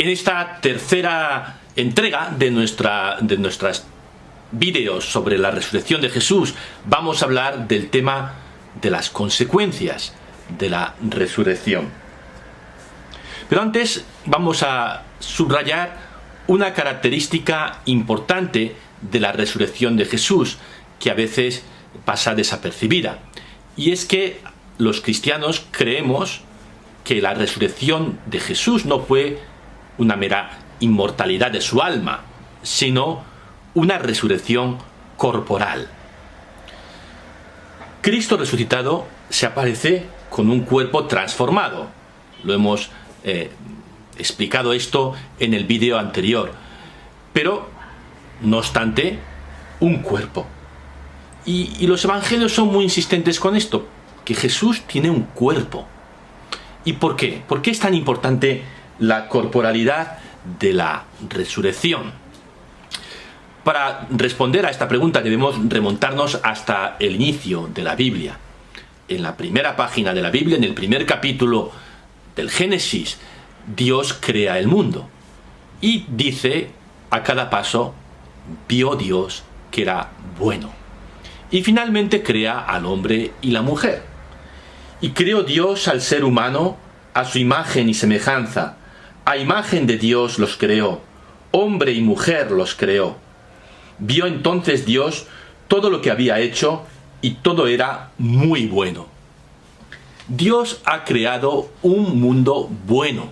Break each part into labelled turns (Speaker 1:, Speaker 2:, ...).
Speaker 1: En esta tercera entrega de nuestras vídeos sobre la resurrección de Jesús, vamos a hablar del tema de las consecuencias de la resurrección. Pero antes vamos a subrayar una característica importante de la resurrección de Jesús, que a veces pasa desapercibida. Y es que los cristianos creemos que la resurrección de Jesús no fue una mera inmortalidad de su alma, sino una resurrección corporal. Cristo resucitado se aparece con un cuerpo transformado. Lo hemos explicado esto en el vídeo anterior. Pero, no obstante, un cuerpo. Y los evangelios son muy insistentes con esto, que Jesús tiene un cuerpo. ¿Y por qué? ¿Por qué es tan importante la corporalidad de la resurrección? Para responder a esta pregunta debemos remontarnos hasta el inicio de la Biblia. En la primera página de la Biblia, en el primer capítulo del Génesis, Dios crea el mundo. Y dice a cada paso, vio Dios que era bueno. Y finalmente crea al hombre y la mujer. Y creó Dios al ser humano a su imagen y semejanza. A imagen de Dios los creó. Hombre y mujer los creó. Vio entonces Dios todo lo que había hecho y todo era muy bueno. Dios ha creado un mundo bueno.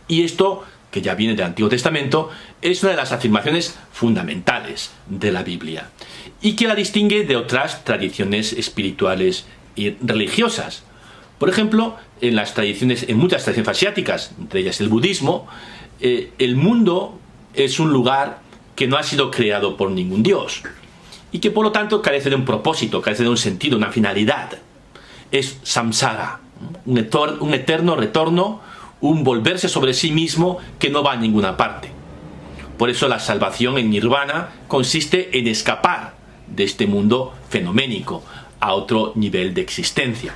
Speaker 1: Y esto, que ya viene del Antiguo Testamento, es una de las afirmaciones fundamentales de la Biblia y que la distingue de otras tradiciones espirituales y religiosas. Por ejemplo, en muchas tradiciones asiáticas, entre ellas el budismo, el mundo es un lugar que no ha sido creado por ningún dios y que por lo tanto carece de un propósito, carece de un sentido, una finalidad. Es samsara, un eterno retorno, un volverse sobre sí mismo que no va a ninguna parte. Por eso la salvación en nirvana consiste en escapar de este mundo fenoménico a otro nivel de existencia.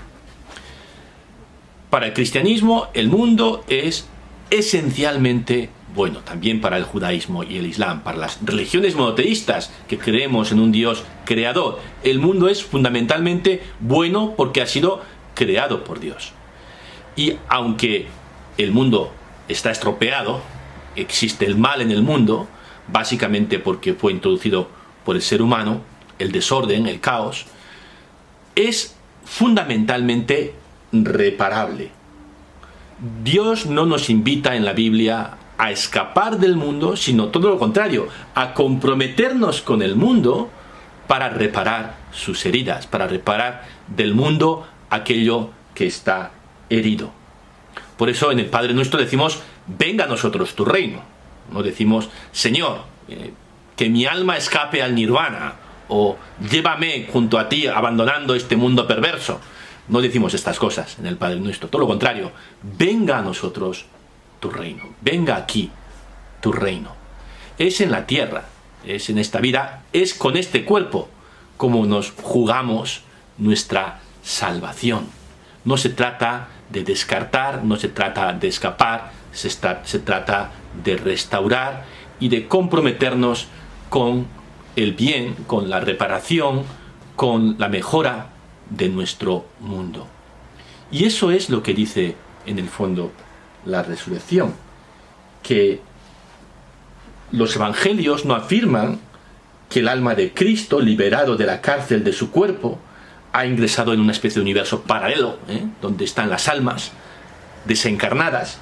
Speaker 1: Para el cristianismo, el mundo es esencialmente bueno, también para el judaísmo y el islam, para las religiones monoteístas que creemos en un Dios creador. El mundo es fundamentalmente bueno porque ha sido creado por Dios. Y aunque el mundo está estropeado, existe el mal en el mundo, básicamente porque fue introducido por el ser humano, el desorden, el caos, es fundamentalmente reparable. Dios no nos invita en la Biblia a escapar del mundo, sino todo lo contrario, a comprometernos con el mundo para reparar sus heridas, para reparar del mundo aquello que está herido. Por eso en el Padre Nuestro decimos, venga a nosotros tu reino. No decimos, Señor, que mi alma escape al nirvana, o llévame junto a ti abandonando este mundo perverso. No decimos estas cosas en el Padre Nuestro, todo lo contrario, venga a nosotros tu reino, venga aquí tu reino. Es en la tierra, es en esta vida, es con este cuerpo como nos jugamos nuestra salvación. No se trata de descartar, no se trata de escapar, se trata de restaurar y de comprometernos con el bien, con la reparación, con la mejora de nuestro mundo. Y eso es lo que dice en el fondo la resurrección, que los evangelios no afirman que el alma de Cristo, liberado de la cárcel de su cuerpo, ha ingresado en una especie de universo paralelo, donde están las almas desencarnadas,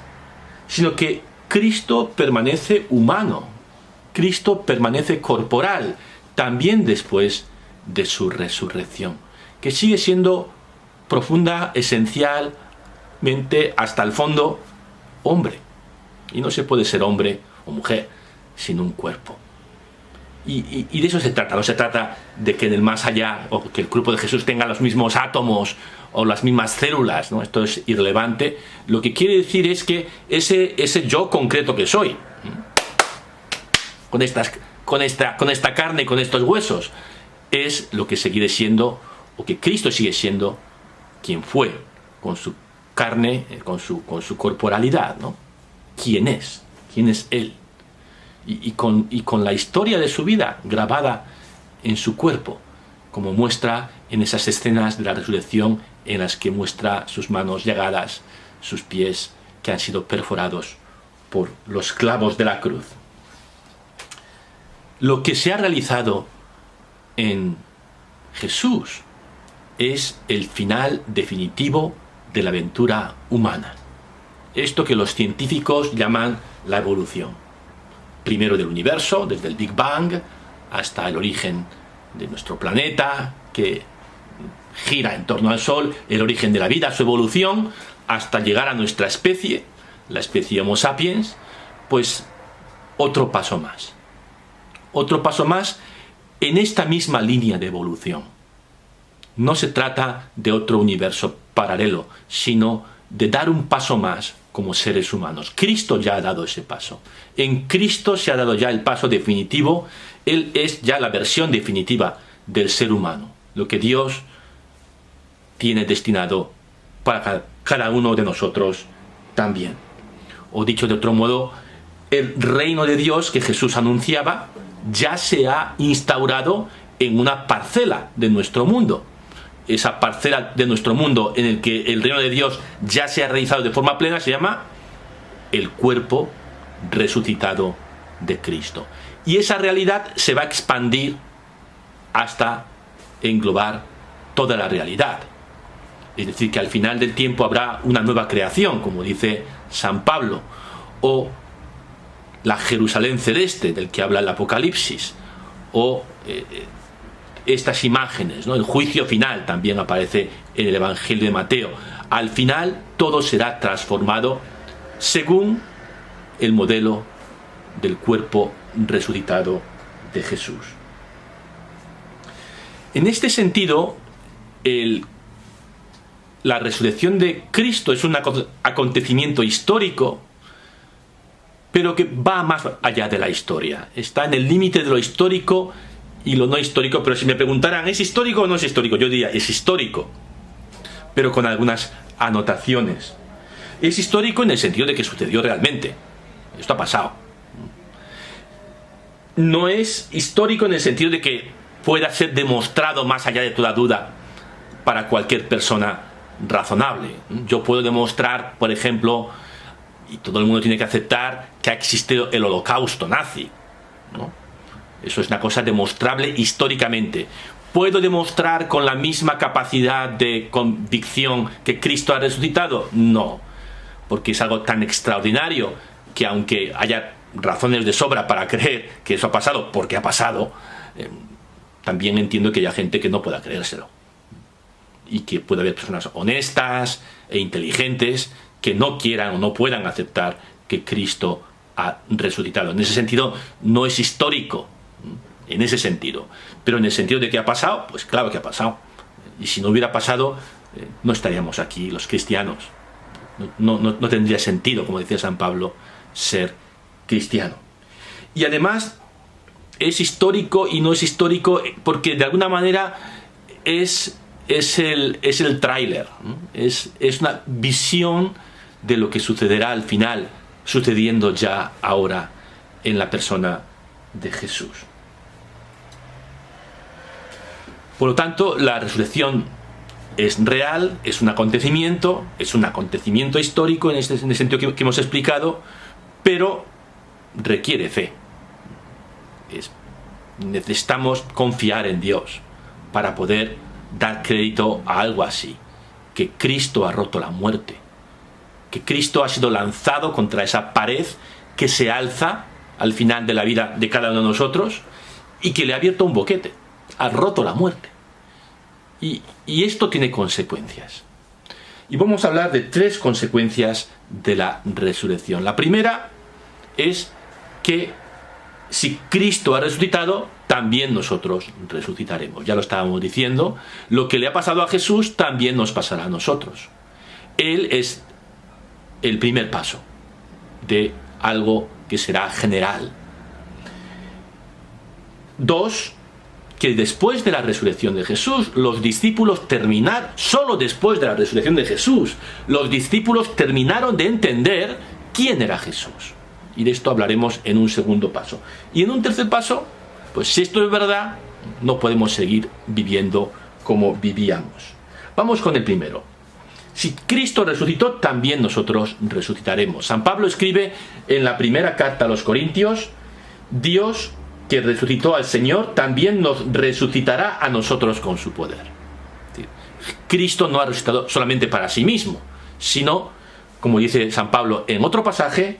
Speaker 1: sino que Cristo permanece humano, Cristo permanece corporal, también después de su resurrección, que sigue siendo profunda, esencialmente, hasta el fondo, hombre. Y no se puede ser hombre o mujer sin un cuerpo. Y de eso se trata. No se trata de que en el más allá, o que el cuerpo de Jesús tenga los mismos átomos o las mismas células, ¿no? Esto es irrelevante. Lo que quiere decir es que ese yo concreto que soy, con esta carne y con estos huesos, es lo que seguiré siendo, o que Cristo sigue siendo quien fue, con su carne, con su corporalidad, ¿no? ¿Quién es? quién es Él. Y con la historia de su vida grabada en su cuerpo, como muestra en esas escenas de la resurrección en las que muestra sus manos llagadas, sus pies que han sido perforados por los clavos de la cruz. Lo que se ha realizado en Jesús es el final definitivo de la aventura humana. Esto que los científicos llaman la evolución. Primero del universo, desde el Big Bang hasta el origen de nuestro planeta, que gira en torno al Sol, el origen de la vida, su evolución, hasta llegar a nuestra especie, la especie Homo sapiens, pues otro paso más. Otro paso más en esta misma línea de evolución. No se trata de otro universo paralelo, sino de dar un paso más como seres humanos. Cristo ya ha dado ese paso. En Cristo se ha dado ya el paso definitivo. Él es ya la versión definitiva del ser humano, lo que Dios tiene destinado para cada uno de nosotros también. O dicho de otro modo, el reino de Dios que Jesús anunciaba ya se ha instaurado en una parcela de nuestro mundo. Esa parcela de nuestro mundo en el que el reino de Dios ya se ha realizado de forma plena se llama el cuerpo resucitado de Cristo. Y esa realidad se va a expandir hasta englobar toda la realidad. Es decir, que al final del tiempo habrá una nueva creación, como dice San Pablo, o la Jerusalén celeste del que habla el Apocalipsis, o estas imágenes, ¿no? El juicio final también aparece en el Evangelio de Mateo. Al final todo será transformado según el modelo del cuerpo resucitado de Jesús. En este sentido, la resurrección de Cristo es un acontecimiento histórico, pero que va más allá de la historia. Está en el límite de lo histórico y lo no histórico, pero si me preguntaran, ¿es histórico o no es histórico? Yo diría, es histórico, pero con algunas anotaciones. Es histórico en el sentido de que sucedió realmente. Esto ha pasado. No es histórico en el sentido de que pueda ser demostrado más allá de toda duda para cualquier persona razonable. Yo puedo demostrar, por ejemplo, y todo el mundo tiene que aceptar, que ha existido el holocausto nazi, ¿no? Eso es una cosa demostrable históricamente. ¿Puedo demostrar con la misma capacidad de convicción que Cristo ha resucitado? No, porque es algo tan extraordinario que aunque haya razones de sobra para creer que eso ha pasado, porque ha pasado, también entiendo que haya gente que no pueda creérselo. Y que puede haber personas honestas e inteligentes que no quieran o no puedan aceptar que Cristo ha resucitado. En ese sentido, no es histórico, en ese sentido. Pero en el sentido de que ha pasado, pues claro que ha pasado. Y si no hubiera pasado, no estaríamos aquí los cristianos. No tendría sentido, como decía San Pablo, ser cristiano. Y además, es histórico y no es histórico porque de alguna manera es el tráiler, ¿no? Es una visión de lo que sucederá al final, sucediendo ya ahora en la persona de Jesús. Por lo tanto, la resurrección es real, es un acontecimiento histórico en el sentido que hemos explicado, pero requiere fe. Necesitamos confiar en Dios para poder dar crédito a algo así, que Cristo ha roto la muerte, que Cristo ha sido lanzado contra esa pared que se alza al final de la vida de cada uno de nosotros y que le ha abierto un boquete, ha roto la muerte. Y esto tiene consecuencias. Y vamos a hablar de 3 consecuencias de la resurrección. La primera es que si Cristo ha resucitado, también nosotros resucitaremos. Ya lo estábamos diciendo, lo que le ha pasado a Jesús también nos pasará a nosotros. Él es el primer paso de algo que será general. 2, que después de la resurrección de Jesús, los discípulos solo después de la resurrección de Jesús, los discípulos terminaron de entender quién era Jesús. Y de esto hablaremos en un segundo paso. Y en un tercer paso, pues si esto es verdad, no podemos seguir viviendo como vivíamos. Vamos con el primero. Si Cristo resucitó, también nosotros resucitaremos. San Pablo escribe en la primera carta a los Corintios: Dios, que resucitó al Señor, también nos resucitará a nosotros con su poder. Cristo no ha resucitado solamente para sí mismo, sino, como dice San Pablo en otro pasaje,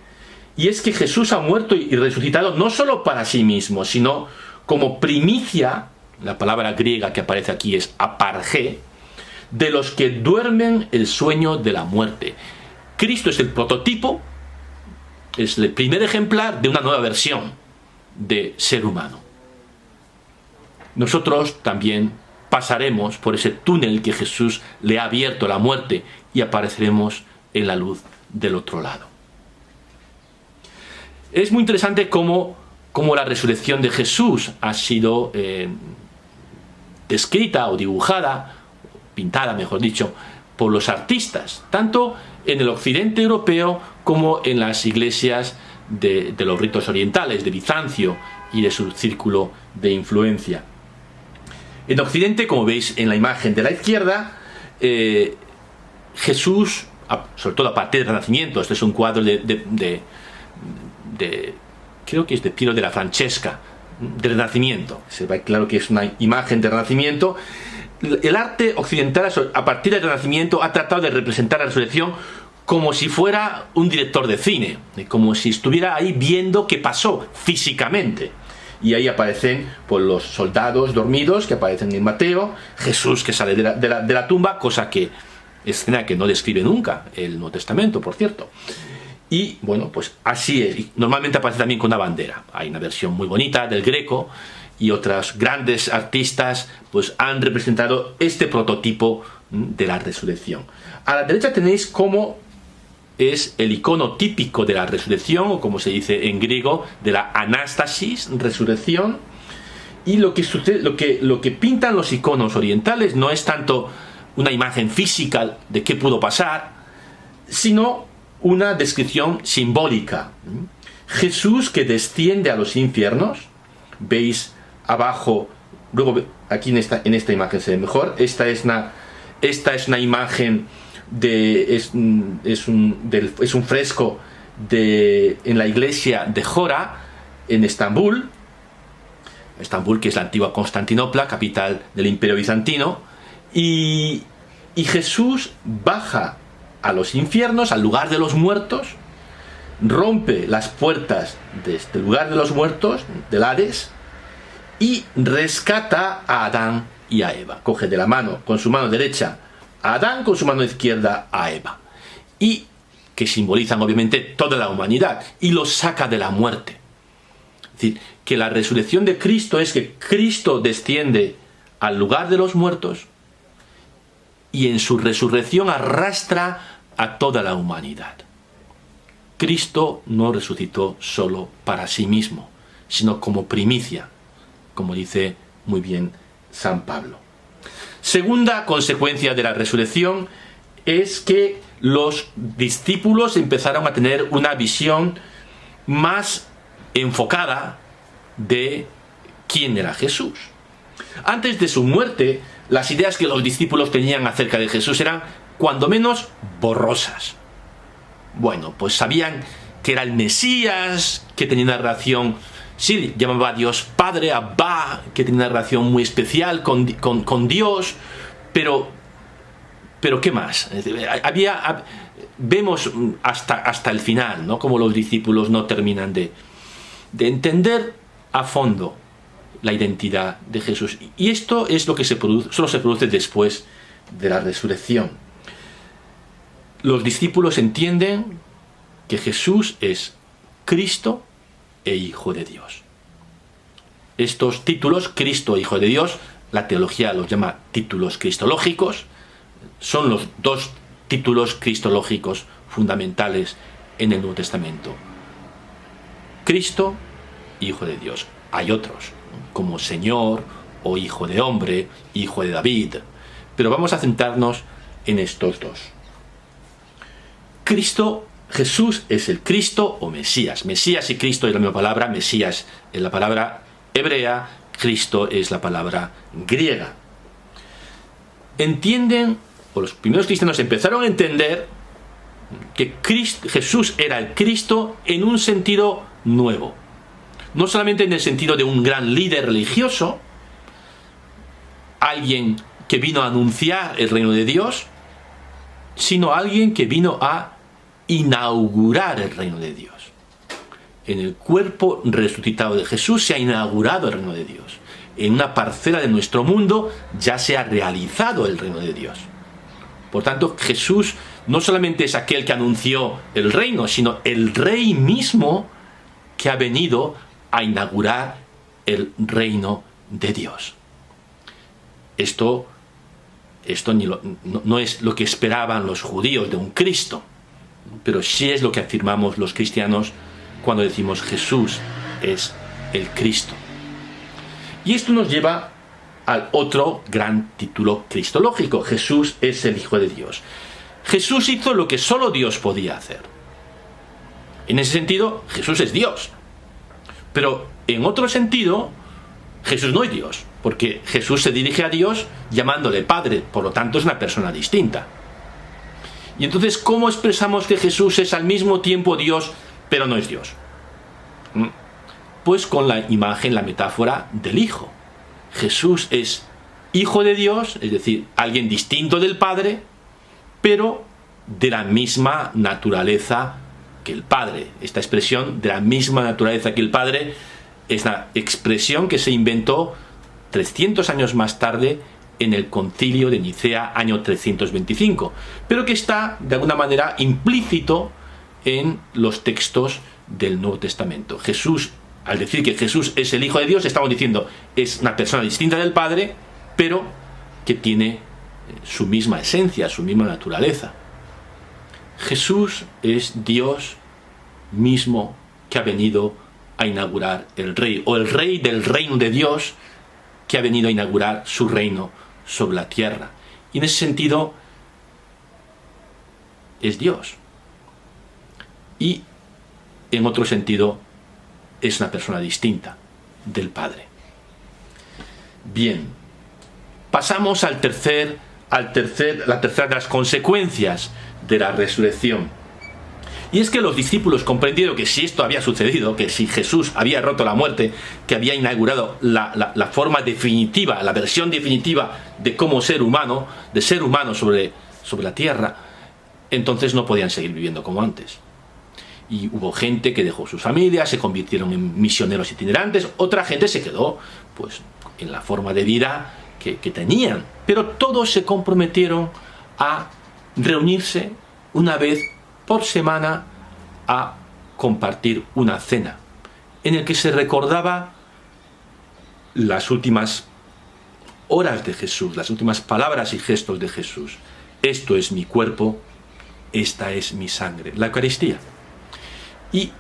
Speaker 1: y es que Jesús ha muerto y resucitado no solo para sí mismo, sino como primicia, la palabra griega que aparece aquí es apargé, de los que duermen el sueño de la muerte. Cristo es el prototipo, es el primer ejemplar de una nueva versión de ser humano. Nosotros también pasaremos por ese túnel que Jesús le ha abierto a la muerte y apareceremos en la luz del otro lado. Es muy interesante cómo la resurrección de Jesús ha sido descrita o dibujada, pintada, mejor dicho, por los artistas, tanto en el occidente europeo como en las iglesias de los ritos orientales, de Bizancio y de su círculo de influencia. En Occidente, como veis en la imagen de la izquierda, Jesús, sobre todo a partir del Renacimiento, este es un cuadro creo que es de Piero della Francesca, del Renacimiento, se ve claro que es una imagen del Renacimiento. El arte occidental a partir del Renacimiento ha tratado de representar la resurrección como si fuera un director de cine, como si estuviera ahí viendo qué pasó físicamente. Y ahí aparecen pues, los soldados dormidos que aparecen en Mateo, Jesús que sale de la tumba, escena que no describe nunca el Nuevo Testamento, por cierto. Y bueno, pues así es. Y normalmente aparece también con una bandera. Hay una versión muy bonita del Greco, y otros grandes artistas pues han representado este prototipo de la resurrección. A la derecha tenéis cómo es el icono típico de la resurrección, o como se dice en griego, de la anastasis, resurrección. Y lo que pintan los iconos orientales no es tanto una imagen física de qué pudo pasar, sino una descripción simbólica. Jesús que desciende a los infiernos, veis abajo, luego aquí en esta imagen se ve mejor, esta es una imagen es un fresco en la iglesia de Jora en Estambul, que es la antigua Constantinopla, capital del Imperio Bizantino, y Jesús baja a los infiernos, al lugar de los muertos, rompe las puertas de este lugar de los muertos, del Hades, y rescata a Adán y a Eva. Coge de la mano, con su mano derecha a Adán, con su mano izquierda a Eva. Y que simbolizan obviamente toda la humanidad. Y los saca de la muerte. Es decir, que la resurrección de Cristo es que Cristo desciende al lugar de los muertos y en su resurrección arrastra a toda la humanidad. Cristo no resucitó solo para sí mismo, sino como primicia, como dice muy bien San Pablo. Segunda consecuencia de la resurrección es que los discípulos empezaron a tener una visión más enfocada de quién era Jesús. Antes de su muerte, las ideas que los discípulos tenían acerca de Jesús eran, cuando menos, borrosas. Bueno, pues sabían que era el Mesías, que tenía una relación, sí, llamaba a Dios Padre, Abba, que tenía una relación muy especial con Dios, pero ¿qué más? Vemos hasta el final, ¿no? Como los discípulos no terminan de entender a fondo la identidad de Jesús. Y esto es lo que solo se produce después de la resurrección. Los discípulos entienden que Jesús es Cristo e Hijo de Dios. Estos títulos, Cristo e Hijo de Dios, la teología los llama títulos cristológicos, son los dos títulos cristológicos fundamentales en el Nuevo Testamento. Cristo, Hijo de Dios. Hay otros, como Señor o Hijo de Hombre, Hijo de David, pero vamos a centrarnos en estos dos. Cristo Jesús es el Cristo o Mesías. Mesías y Cristo es la misma palabra. Mesías es la palabra hebrea, Cristo es la palabra griega. Entienden, o los primeros cristianos empezaron a entender que Jesús era el Cristo en un sentido nuevo. No solamente en el sentido de un gran líder religioso, alguien que vino a anunciar el reino de Dios, sino alguien que vino a inaugurar el reino de Dios. En el cuerpo resucitado de Jesús se ha inaugurado el reino de Dios. En una parcela de nuestro mundo ya se ha realizado el reino de Dios. Por tanto, Jesús no solamente es aquel que anunció el reino, sino el rey mismo que ha venido a inaugurar el reino de Dios. Esto no es lo que esperaban los judíos de un Cristo, pero sí es lo que afirmamos los cristianos cuando decimos Jesús es el Cristo. Y esto nos lleva al otro gran título cristológico: Jesús es el Hijo de Dios. Jesús hizo lo que solo Dios podía hacer. En ese sentido, Jesús es Dios. Pero en otro sentido, Jesús no es Dios, porque Jesús se dirige a Dios llamándole Padre, por lo tanto es una persona distinta. Y entonces, ¿cómo expresamos que Jesús es al mismo tiempo Dios, pero no es Dios? Pues con la imagen, la metáfora del Hijo. Jesús es Hijo de Dios, es decir, alguien distinto del Padre, pero de la misma naturaleza que el Padre. Esta expresión, de la misma naturaleza que el Padre, es una expresión que se inventó 300 años más tarde en el Concilio de Nicea, año 325, pero que está de alguna manera implícito en los textos del Nuevo Testamento. Jesús, al decir que Jesús es el Hijo de Dios, estamos diciendo es una persona distinta del Padre, pero que tiene su misma esencia, su misma naturaleza. Jesús es Dios mismo que ha venido a inaugurar el rey, o el rey del reino de Dios que ha venido a inaugurar su reino sobre la tierra. Y en ese sentido es Dios. Y en otro sentido es una persona distinta del Padre. Bien, pasamos la tercera de las consecuencias de la resurrección. Y es que los discípulos comprendieron que si esto había sucedido, que si Jesús había roto la muerte, que había inaugurado la forma definitiva, la versión definitiva de cómo ser humano, de ser humano sobre la tierra, entonces no podían seguir viviendo como antes. Y hubo gente que dejó sus familias, se convirtieron en misioneros itinerantes, otra gente se quedó pues en la forma de vida que tenían, pero todos se comprometieron a reunirse una vez por semana a compartir una cena en el que se recordaba las últimas horas de Jesús, las últimas palabras y gestos de Jesús. Esto es mi cuerpo, esta es mi sangre, la Eucaristía. Y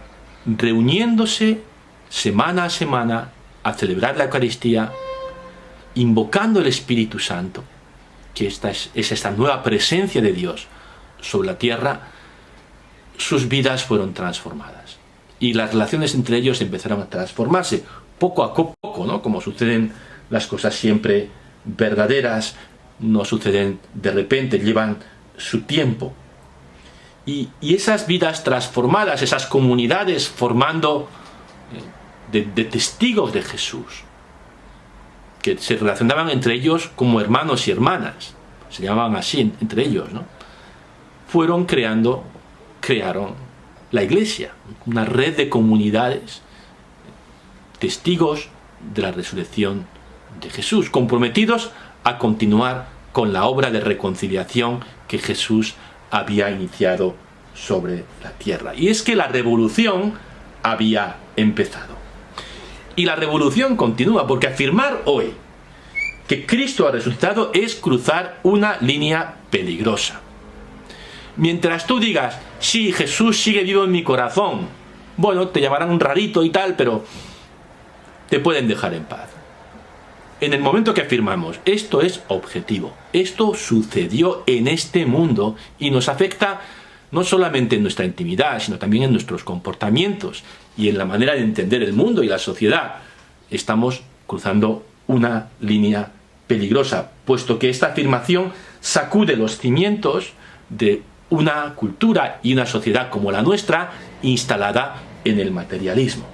Speaker 1: reuniéndose semana a semana a celebrar la Eucaristía, invocando el Espíritu Santo, que es esta nueva presencia de Dios sobre la tierra, sus vidas fueron transformadas. Y las relaciones entre ellos empezaron a transformarse poco a poco, ¿no? Como suceden las cosas siempre verdaderas, no suceden de repente, llevan su tiempo. Y esas vidas transformadas, esas comunidades formando de testigos de Jesús, que se relacionaban entre ellos como hermanos y hermanas, se llamaban así entre ellos, ¿no? Crearon la Iglesia, una red de comunidades, testigos de la resurrección de Jesús, comprometidos a continuar con la obra de reconciliación que Jesús había iniciado sobre la tierra. Y es que la revolución había empezado. Y la revolución continúa, porque afirmar hoy que Cristo ha resucitado es cruzar una línea peligrosa. Mientras tú digas, sí, Jesús sigue vivo en mi corazón, bueno, te llamarán un rarito y tal, pero te pueden dejar en paz. En el momento que afirmamos, esto es objetivo, esto sucedió en este mundo y nos afecta no solamente en nuestra intimidad, sino también en nuestros comportamientos y en la manera de entender el mundo y la sociedad, estamos cruzando una línea peligrosa, puesto que esta afirmación sacude los cimientos de una cultura y una sociedad como la nuestra, instalada en el materialismo.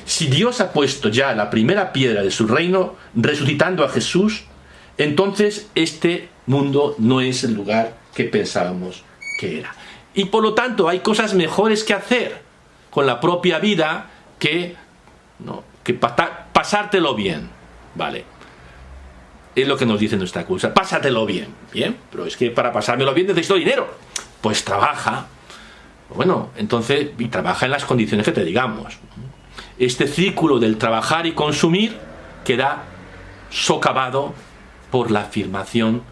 Speaker 1: Si Dios ha puesto ya la primera piedra de su reino, resucitando a Jesús, entonces este mundo no es el lugar que pensábamos que era. Y por lo tanto hay cosas mejores que hacer con la propia vida que pasártelo bien, ¿vale? Es lo que nos dice nuestra cultura, pásatelo bien, ¿bien? Pero es que para pasármelo bien necesito dinero. Pues trabaja, bueno, entonces, y trabaja en las condiciones que te digamos. Este círculo del trabajar y consumir queda socavado por la afirmación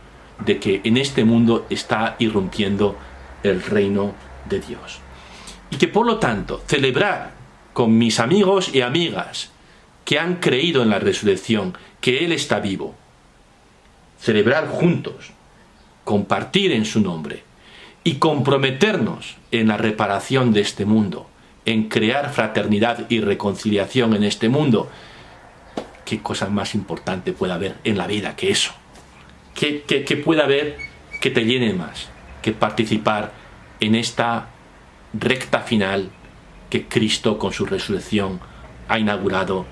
Speaker 1: de que en este mundo está irrumpiendo el reino de Dios. Y que por lo tanto, celebrar con mis amigos y amigas que han creído en la resurrección, que Él está vivo, celebrar juntos, compartir en su nombre y comprometernos en la reparación de este mundo, en crear fraternidad y reconciliación en este mundo. ¿Qué cosa más importante puede haber en la vida que eso? ¿Qué puede haber que te llene más que participar en esta recta final que Cristo con su resurrección ha inaugurado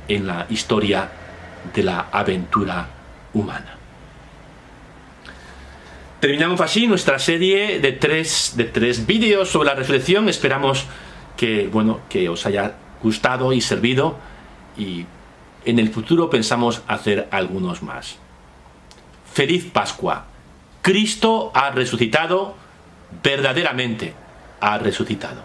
Speaker 1: en la historia de la aventura humana? Terminamos así nuestra serie de tres vídeos sobre la resurrección. Esperamos que os haya gustado y servido, y en el futuro pensamos hacer algunos más. ¡Feliz Pascua! Cristo ha resucitado, verdaderamente ha resucitado.